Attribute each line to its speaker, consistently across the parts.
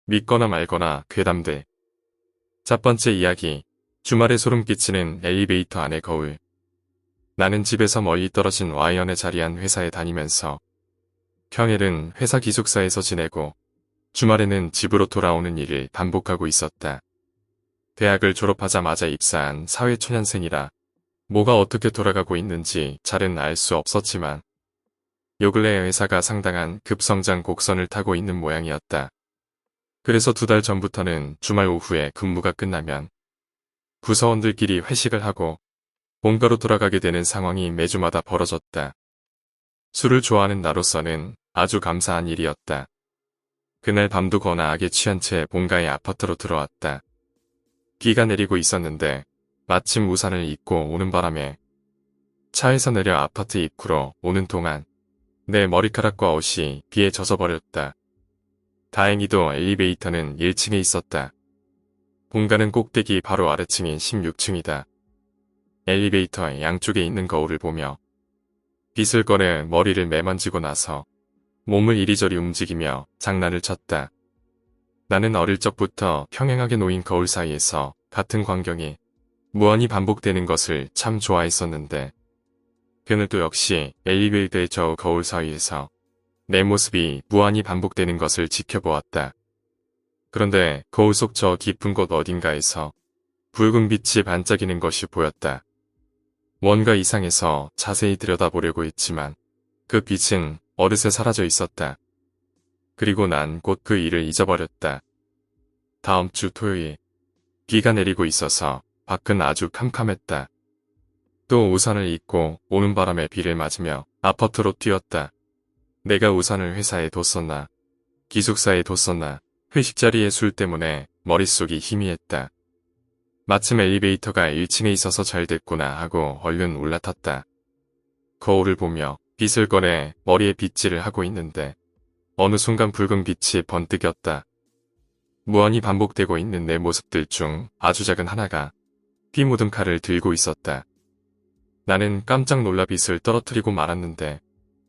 Speaker 1: 믿거나 말거나 괴담들. 첫 번째 이야기. 주말에 소름 끼치는 엘리베이터 안의 거울. 나는 집에서 멀리 떨어진 와이언에 자리한 회사에 다니면서 평일은 회사 기숙사에서 지내고 주말에는 집으로 돌아오는 일을 반복하고 있었다. 대학을 졸업하자마자 입사한 사회초년생이라 뭐가 어떻게 돌아가고 있는지 잘은 알 수 없었지만 요 근래 회사가 상당한 급성장 곡선을 타고 있는 모양이었다. 그래서 2달 전부터는 주말 오후에 근무가 끝나면 부서원들끼리 회식을 하고 본가로 돌아가게 되는 상황이 매주마다 벌어졌다. 술을 좋아하는 나로서는 아주 감사한 일이었다. 그날 밤도 거나하게 취한 채 본가의 아파트로 들어왔다. 비가 내리고 있었는데 마침 우산을 입고 오는 바람에 차에서 내려 아파트 입구로 오는 동안 내 머리카락과 옷이 비에 젖어버렸다. 다행히도 엘리베이터는 1층에 있었다. 본가는 꼭대기 바로 아래층인 16층이다. 엘리베이터의 양쪽에 있는 거울을 보며 빗을 꺼내 머리를 매만지고 나서 몸을 이리저리 움직이며 장난을 쳤다. 나는 어릴 적부터 평행하게 놓인 거울 사이에서 같은 광경이 무한히 반복되는 것을 참 좋아했었는데 그날도 역시 엘리베이터의 저 거울 사이에서 내 모습이 무한히 반복되는 것을 지켜보았다. 그런데 거울 속 저 깊은 곳 어딘가에서 붉은 빛이 반짝이는 것이 보였다. 뭔가 이상해서 자세히 들여다보려고 했지만 그 빛은 어느새 사라져 있었다. 그리고 난 곧 그 일을 잊어버렸다. 다음 주 토요일, 비가 내리고 있어서 밖은 아주 캄캄했다. 또 우산을 입고 오는 바람에 비를 맞으며 아파트로 뛰었다. 내가 우산을 회사에 뒀었나, 기숙사에 뒀었나, 회식 자리의 술 때문에 머릿속이 희미했다. 마침 엘리베이터가 1층에 있어서 잘 됐구나 하고 얼른 올라탔다. 거울을 보며 빗을 꺼내 머리에 빗질을 하고 있는데 어느 순간 붉은 빛이 번뜩 꼈다. 무한히 반복되고 있는 내 모습들 중 아주 작은 하나가 피 묻은 칼을 들고 있었다. 나는 깜짝 놀라 빗을 떨어뜨리고 말았는데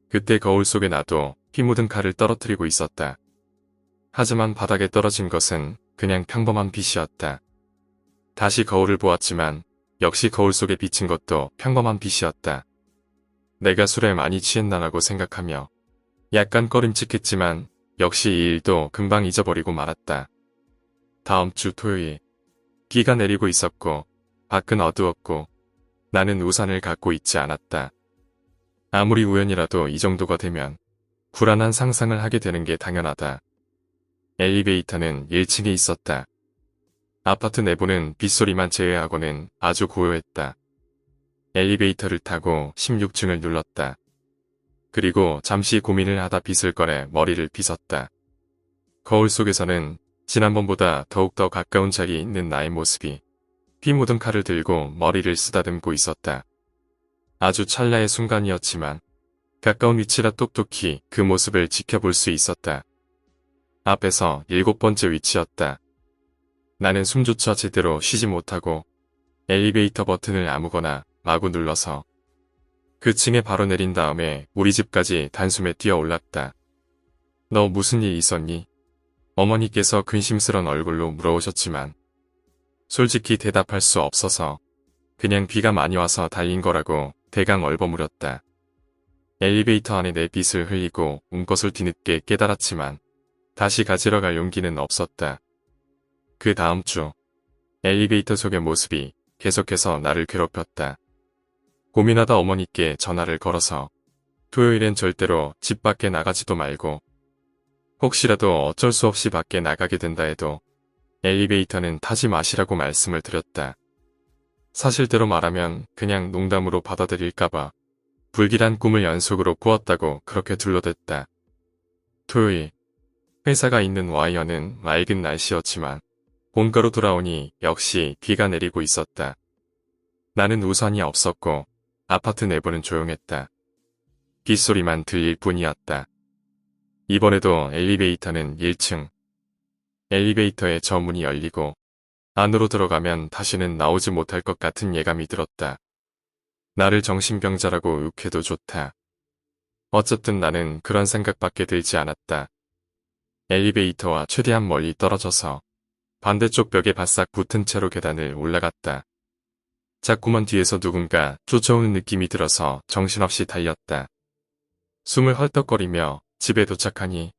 Speaker 1: 그때 거울 속에 나도 피 묻은 칼을 떨어뜨리고 있었다. 하지만 바닥에 떨어진 것은 그냥 평범한 빛이었다. 다시 거울을 보았지만 역시 거울 속에 비친 것도 평범한 빛이었다. 내가 술에 많이 취했나라고 생각하며 약간 꺼림칙했지만 역시 이 일도 금방 잊어버리고 말았다. 다음 주 토요일, 비가 내리고 있었고 밖은 어두웠고 나는 우산을 갖고 있지 않았다. 아무리 우연이라도 이 정도가 되면 불안한 상상을 하게 되는 게 당연하다. 엘리베이터는 1층에 있었다. 아파트 내부는 빗소리만 제외하고는 아주 고요했다. 엘리베이터를 타고 16층을 눌렀다. 그리고 잠시 고민을 하다 빗을 꺼내 머리를 빗었다. 거울 속에서는 지난번보다 더욱더 가까운 자리에 있는 나의 모습이 피 묻은 칼을 들고 머리를 쓰다듬고 있었다. 아주 찰나의 순간이었지만 가까운 위치라 똑똑히 그 모습을 지켜볼 수 있었다. 앞에서 7번째 위치였다. 나는 숨조차 제대로 쉬지 못하고 엘리베이터 버튼을 아무거나 마구 눌러서 그 층에 바로 내린 다음에 우리 집까지 단숨에 뛰어 올랐다. 너 무슨 일 있었니? 어머니께서 근심스런 얼굴로 물어오셨지만 솔직히 대답할 수 없어서 그냥 비가 많이 와서 달린 거라고 대강 얼버무렸다. 엘리베이터 안에 내 빗을 흘리고 온 것을 뒤늦게 깨달았지만 다시 가지러 갈 용기는 없었다. 그 다음 주 엘리베이터 속의 모습이 계속해서 나를 괴롭혔다. 고민하다 어머니께 전화를 걸어서 토요일엔 절대로 집 밖에 나가지도 말고 혹시라도 어쩔 수 없이 밖에 나가게 된다 해도 엘리베이터는 타지 마시라고 말씀을 드렸다. 사실대로 말하면 그냥 농담으로 받아들일까봐 불길한 꿈을 연속으로 꾸었다고 그렇게 둘러댔다. 토요일, 회사가 있는 와이어는 맑은 날씨였지만 본가로 돌아오니 역시 비가 내리고 있었다. 나는 우산이 없었고 아파트 내부는 조용했다. 빗소리만 들릴 뿐이었다. 이번에도 엘리베이터는 1층. 엘리베이터의 저 문이 열리고 안으로 들어가면 다시는 나오지 못할 것 같은 예감이 들었다. 나를 정신병자라고 욕해도 좋다. 어쨌든 나는 그런 생각밖에 들지 않았다. 엘리베이터와 최대한 멀리 떨어져서 반대쪽 벽에 바싹 붙은 채로 계단을 올라갔다. 자꾸만 뒤에서 누군가 쫓아오는 느낌이 들어서 정신없이 달렸다. 숨을 헐떡거리며 집에 도착하니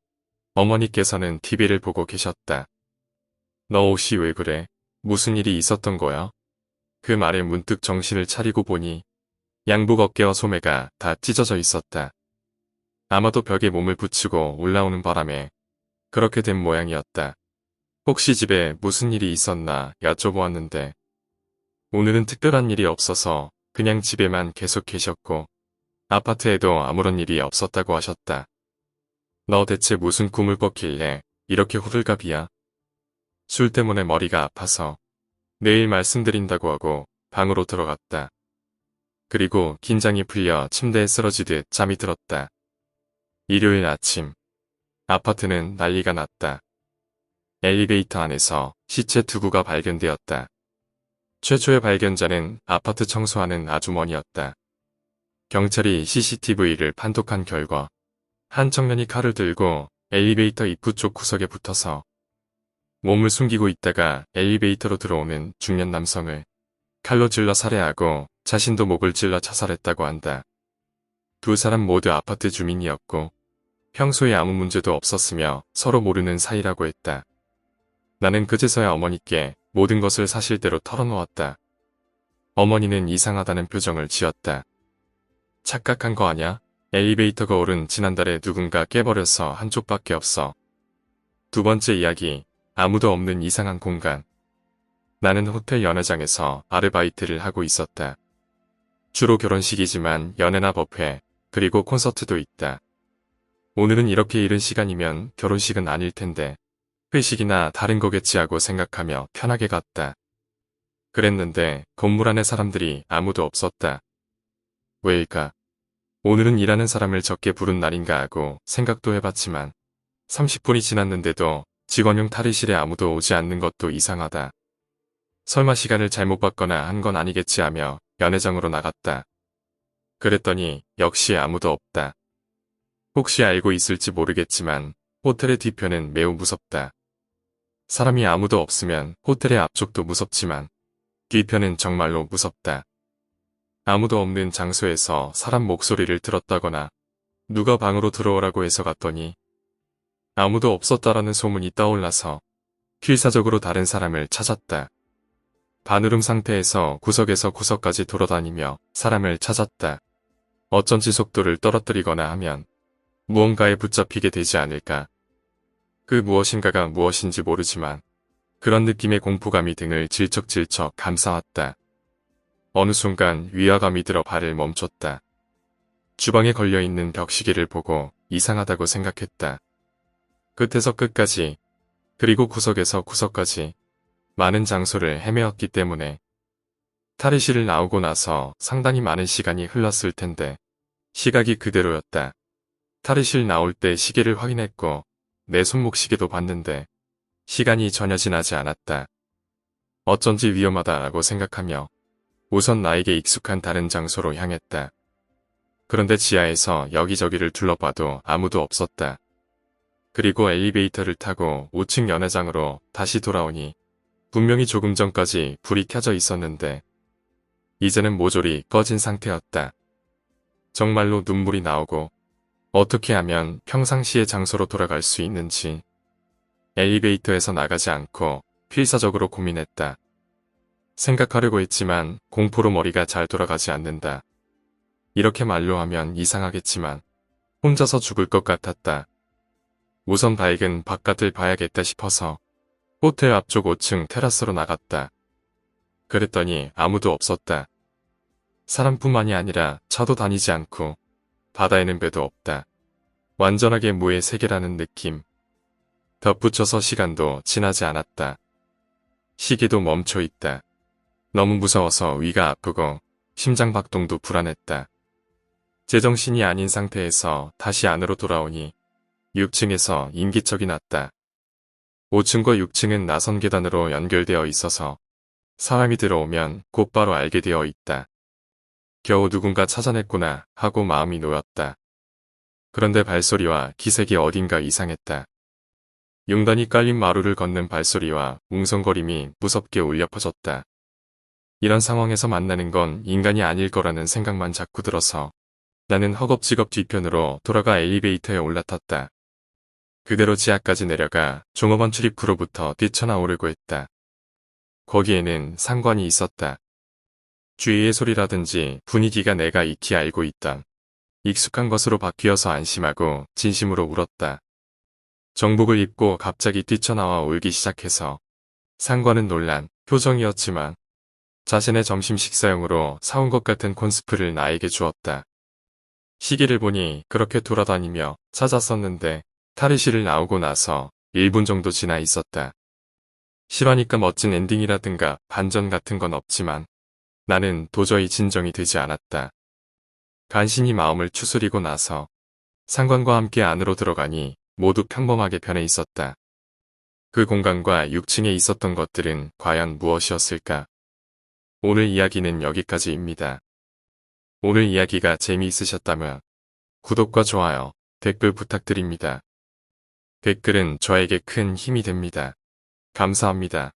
Speaker 1: 어머니께서는 TV를 보고 계셨다. 너 옷이 왜 그래? 무슨 일이 있었던 거야? 그 말에 문득 정신을 차리고 보니 양복 어깨와 소매가 다 찢어져 있었다. 아마도 벽에 몸을 붙이고 올라오는 바람에 그렇게 된 모양이었다. 혹시 집에 무슨 일이 있었나 여쭤보았는데 오늘은 특별한 일이 없어서 그냥 집에만 계속 계셨고 아파트에도 아무런 일이 없었다고 하셨다. 너 대체 무슨 꿈을 꿨길래 이렇게 호들갑이야? 술 때문에 머리가 아파서 내일 말씀드린다고 하고 방으로 들어갔다. 그리고 긴장이 풀려 침대에 쓰러지듯 잠이 들었다. 일요일 아침 아파트는 난리가 났다. 엘리베이터 안에서 시체 2구가 발견되었다. 최초의 발견자는 아파트 청소하는 아주머니였다. 경찰이 CCTV를 판독한 결과 한 청년이 칼을 들고 엘리베이터 입구 쪽 구석에 붙어서 몸을 숨기고 있다가 엘리베이터로 들어오는 중년 남성을 칼로 찔러 살해하고 자신도 목을 찔러 자살했다고 한다. 두 사람 모두 아파트 주민이었고 평소에 아무 문제도 없었으며 서로 모르는 사이라고 했다. 나는 그제서야 어머니께 모든 것을 사실대로 털어놓았다. 어머니는 이상하다는 표정을 지었다. 착각한 거 아냐? 엘리베이터 거울은 지난달에 누군가 깨버려서 한쪽밖에 없어. 두 번째 이야기, 아무도 없는 이상한 공간. 나는 호텔 연회장에서 아르바이트를 하고 있었다. 주로 결혼식이지만 연애나 법회, 그리고 콘서트도 있다. 오늘은 이렇게 이른 시간이면 결혼식은 아닐 텐데 회식이나 다른 거겠지 하고 생각하며 편하게 갔다. 그랬는데 건물 안에 사람들이 아무도 없었다. 왜일까? 오늘은 일하는 사람을 적게 부른 날인가 하고 생각도 해봤지만 30분이 지났는데도 직원용 탈의실에 아무도 오지 않는 것도 이상하다. 설마 시간을 잘못 봤거나 한 건 아니겠지 하며 연회장으로 나갔다. 그랬더니 역시 아무도 없다. 혹시 알고 있을지 모르겠지만 호텔의 뒤편은 매우 무섭다. 사람이 아무도 없으면 호텔의 앞쪽도 무섭지만 뒤편은 정말로 무섭다. 아무도 없는 장소에서 사람 목소리를 들었다거나 누가 방으로 들어오라고 해서 갔더니 아무도 없었다라는 소문이 떠올라서 필사적으로 다른 사람을 찾았다. 반울음 상태에서 구석에서 구석까지 돌아다니며 사람을 찾았다. 어쩐지 속도를 떨어뜨리거나 하면 무언가에 붙잡히게 되지 않을까. 그 무엇인가가 무엇인지 모르지만 그런 느낌의 공포감이 등을 질척질척 감싸왔다. 어느 순간 위화감이 들어 발을 멈췄다. 주방에 걸려있는 벽시계를 보고 이상하다고 생각했다. 끝에서 끝까지 그리고 구석에서 구석까지 많은 장소를 헤매었기 때문에 탈의실을 나오고 나서 상당히 많은 시간이 흘렀을 텐데 시각이 그대로였다. 탈의실 나올 때 시계를 확인했고 내 손목 시계도 봤는데 시간이 전혀 지나지 않았다. 어쩐지 위험하다라고 생각하며 우선 나에게 익숙한 다른 장소로 향했다. 그런데 지하에서 여기저기를 둘러봐도 아무도 없었다. 그리고 엘리베이터를 타고 5층 연회장으로 다시 돌아오니 분명히 조금 전까지 불이 켜져 있었는데 이제는 모조리 꺼진 상태였다. 정말로 눈물이 나오고 어떻게 하면 평상시의 장소로 돌아갈 수 있는지 엘리베이터에서 나가지 않고 필사적으로 고민했다. 생각하려고 했지만 공포로 머리가 잘 돌아가지 않는다. 이렇게 말로 하면 이상하겠지만 혼자서 죽을 것 같았다. 우선 밝은 바깥을 봐야겠다 싶어서 호텔 앞쪽 5층 테라스로 나갔다. 그랬더니 아무도 없었다. 사람뿐만이 아니라 차도 다니지 않고 바다에는 배도 없다. 완전하게 무의 세계라는 느낌. 덧붙여서 시간도 지나지 않았다. 시계도 멈춰 있다. 너무 무서워서 위가 아프고 심장 박동도 불안했다. 제정신이 아닌 상태에서 다시 안으로 돌아오니 6층에서 인기척이 났다. 5층과 6층은 나선 계단으로 연결되어 있어서 사람이 들어오면 곧바로 알게 되어 있다. 겨우 누군가 찾아냈구나 하고 마음이 놓였다. 그런데 발소리와 기색이 어딘가 이상했다. 용단이 깔린 마루를 걷는 발소리와 웅성거림이 무섭게 울려 퍼졌다. 이런 상황에서 만나는 건 인간이 아닐 거라는 생각만 자꾸 들어서 나는 허겁지겁 뒤편으로 돌아가 엘리베이터에 올라탔다. 그대로 지하까지 내려가 종업원 출입구로부터 뛰쳐나오려고 했다. 거기에는 상관이 있었다. 주위의 소리라든지 분위기가 내가 익히 알고 있던 익숙한 것으로 바뀌어서 안심하고 진심으로 울었다. 정복을 입고 갑자기 뛰쳐나와 울기 시작해서 상관은 놀란 표정이었지만 자신의 점심 식사용으로 사온 것 같은 콘스프를 나에게 주었다. 시계를 보니 그렇게 돌아다니며 찾았었는데 탈의실을 나오고 나서 1분 정도 지나 있었다. 실화니까 멋진 엔딩이라든가 반전 같은 건 없지만 나는 도저히 진정이 되지 않았다. 간신히 마음을 추스리고 나서 상관과 함께 안으로 들어가니 모두 평범하게 변해 있었다. 그 공간과 6층에 있었던 것들은 과연 무엇이었을까? 오늘 이야기는 여기까지입니다. 오늘 이야기가 재미있으셨다면 구독과 좋아요, 댓글 부탁드립니다. 댓글은 저에게 큰 힘이 됩니다. 감사합니다.